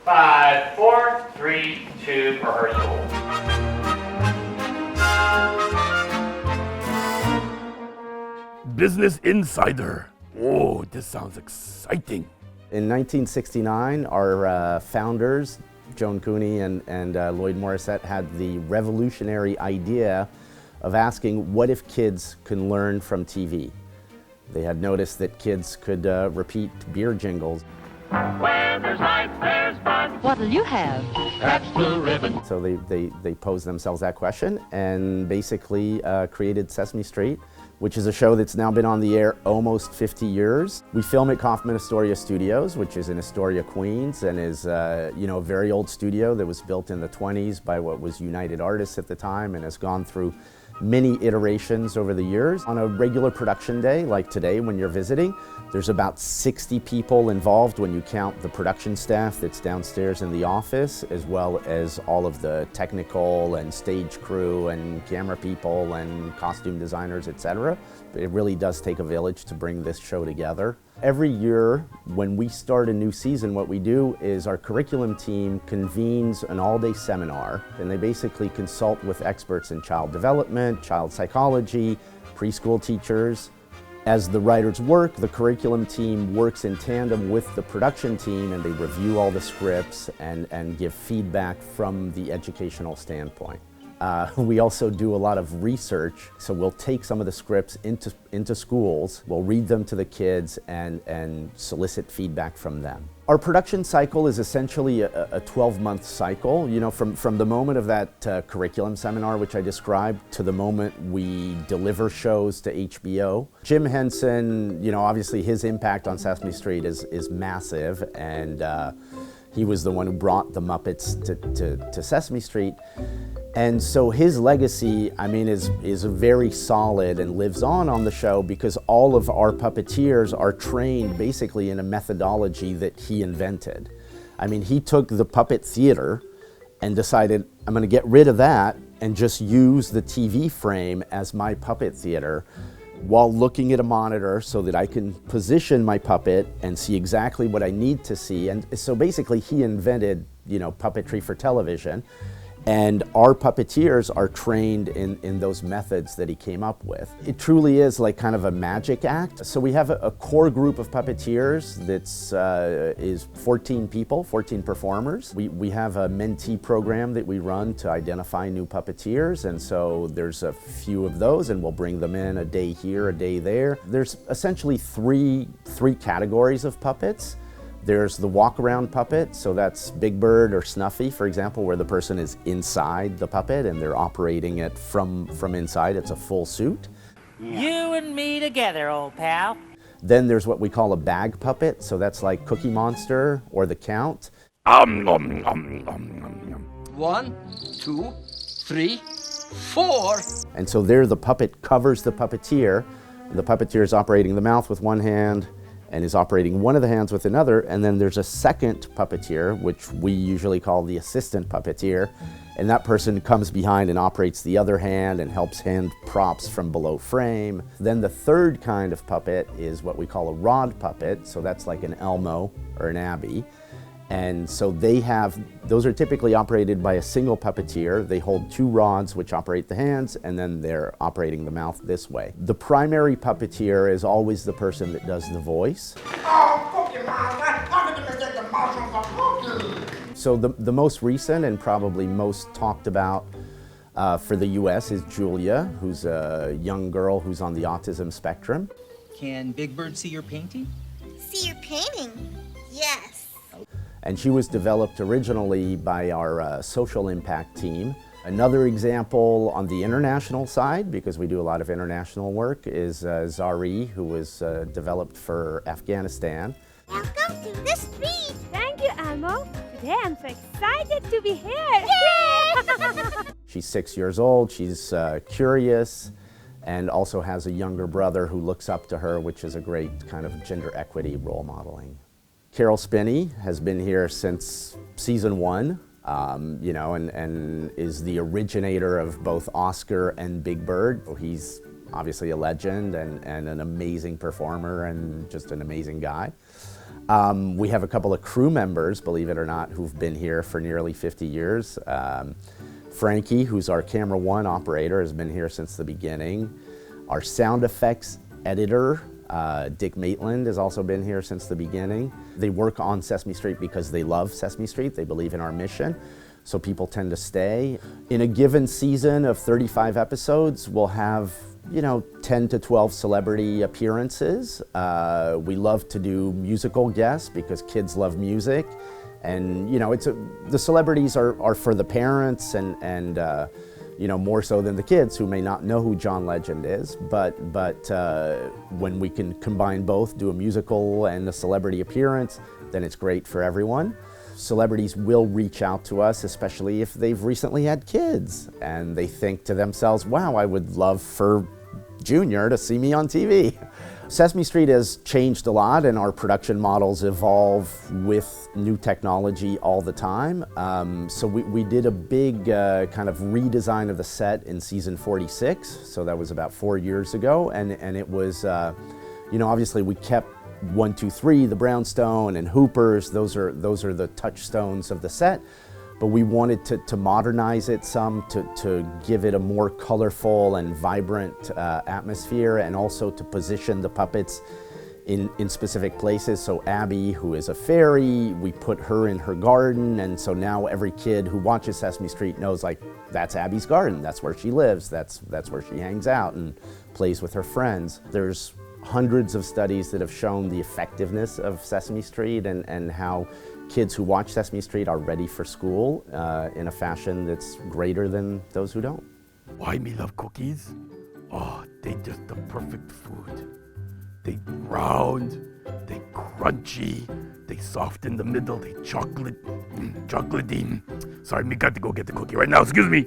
5, 4, 3, 2, rehearsal. Business Insider. Oh, this sounds exciting. In 1969, our founders, Joan Cooney and Lloyd Morissette, had the revolutionary idea of asking, what if kids can learn from TV? They had noticed that kids could repeat beer jingles. Where there's life, there's fun. What'll you have? That's Blue Ribbon. So they posed themselves that question and basically created Sesame Street, which is a show that's now been on the air almost 50 years. We film at Kaufman Astoria Studios, which is in Astoria, Queens, and is a very old studio that was built in the 20s by what was United Artists at the time and has gone through many iterations over the years. On a regular production day, like today when you're visiting, there's about 60 people involved when you count the production staff that's downstairs in the office, as well as all of the technical and stage crew and camera people and costume designers, etc. It really does take a village to bring this show together. Every year, when we start a new season, what we do is our curriculum team convenes an all-day seminar, and they basically consult with experts in child development, child psychology, preschool teachers. As the writers work, the curriculum team works in tandem with the production team, and they review all the scripts and give feedback from the educational standpoint. We also do a lot of research, so we'll take some of the scripts into schools, we'll read them to the kids and solicit feedback from them. Our production cycle is essentially a 12-month cycle, from the moment of that curriculum seminar, which I described, to the moment we deliver shows to HBO. Jim Henson, obviously his impact on Sesame Street is massive, and he was the one who brought the Muppets to Sesame Street. And so his legacy, is very solid and lives on the show because all of our puppeteers are trained basically in a methodology that he invented. He took the puppet theater and decided, I'm going to get rid of that and just use the TV frame as my puppet theater while looking at a monitor so that I can position my puppet and see exactly what I need to see. And so basically he invented, puppetry for television. And our puppeteers are trained in those methods that he came up with. It truly is like kind of a magic act. So we have a core group of puppeteers that's is 14 people, 14 performers. We have a mentee program that we run to identify new puppeteers, and so there's a few of those, and we'll bring them in a day here, a day there. There's essentially three categories of puppets. There's the walk-around puppet, so that's Big Bird or Snuffy, for example, where the person is inside the puppet and they're operating it from inside. It's a full suit. You and me together, old pal. Then there's what we call a bag puppet, so that's like Cookie Monster or The Count. 1, 2, 3, 4. And so there the puppet covers the puppeteer. The puppeteer is operating the mouth with one hand and is operating one of the hands with another, and then there's a second puppeteer, which we usually call the assistant puppeteer, and that person comes behind and operates the other hand and helps hand props from below frame. Then the third kind of puppet is what we call a rod puppet, so that's like an Elmo or an Abby. And so those are typically operated by a single puppeteer. They hold two rods which operate the hands, and then they're operating the mouth this way. The primary puppeteer is always the person that does the voice. So the most recent and probably most talked about for the US is Julia, who's a young girl who's on the autism spectrum. Can Big Bird see your painting? See your painting? Yes. And she was developed originally by our social impact team. Another example on the international side, because we do a lot of international work, is Zari, who was developed for Afghanistan. Welcome to the street. Thank you, Elmo. Today I'm so excited to be here. She's 6 years old, she's curious, and also has a younger brother who looks up to her, which is a great kind of gender equity role modeling. Carol Spinney has been here since season 1, and is the originator of both Oscar and Big Bird. He's obviously a legend and an amazing performer and just an amazing guy. We have a couple of crew members, believe it or not, who've been here for nearly 50 years. Frankie, who's our camera one operator, has been here since the beginning. Our sound effects editor, Dick Maitland, has also been here since the beginning. They work on Sesame Street because they love Sesame Street. They believe in our mission, so people tend to stay. In a given season of 35 episodes, we'll have 10 to 12 celebrity appearances. We love to do musical guests because kids love music. And the celebrities are for the parents and more so than the kids who may not know who John Legend is. But when we can combine both, do a musical and a celebrity appearance, then it's great for everyone. Celebrities will reach out to us, especially if they've recently had kids and they think to themselves, wow, I would love for Junior to see me on TV. Sesame Street has changed a lot and our production models evolve with new technology all the time. So we did a big kind of redesign of the set in season 46. So that was about 4 years ago. And it was, obviously we kept 1, 2, 3, the brownstone and Hoopers. Those are the touchstones of the set. But we wanted to modernize it some, to give it a more colorful and vibrant atmosphere, and also to position the puppets in specific places. So Abby, who is a fairy, we put her in her garden, and so now every kid who watches Sesame Street knows, like, that's Abby's garden, that's where she lives, that's where she hangs out and plays with her friends. There's hundreds of studies that have shown the effectiveness of Sesame Street and how kids who watch Sesame Street are ready for school in a fashion that's greater than those who don't. Why me love cookies? Oh, they just the perfect food. They round, they crunchy, they soft in the middle, they chocolatey. Sorry, me got to go get the cookie right now, excuse me.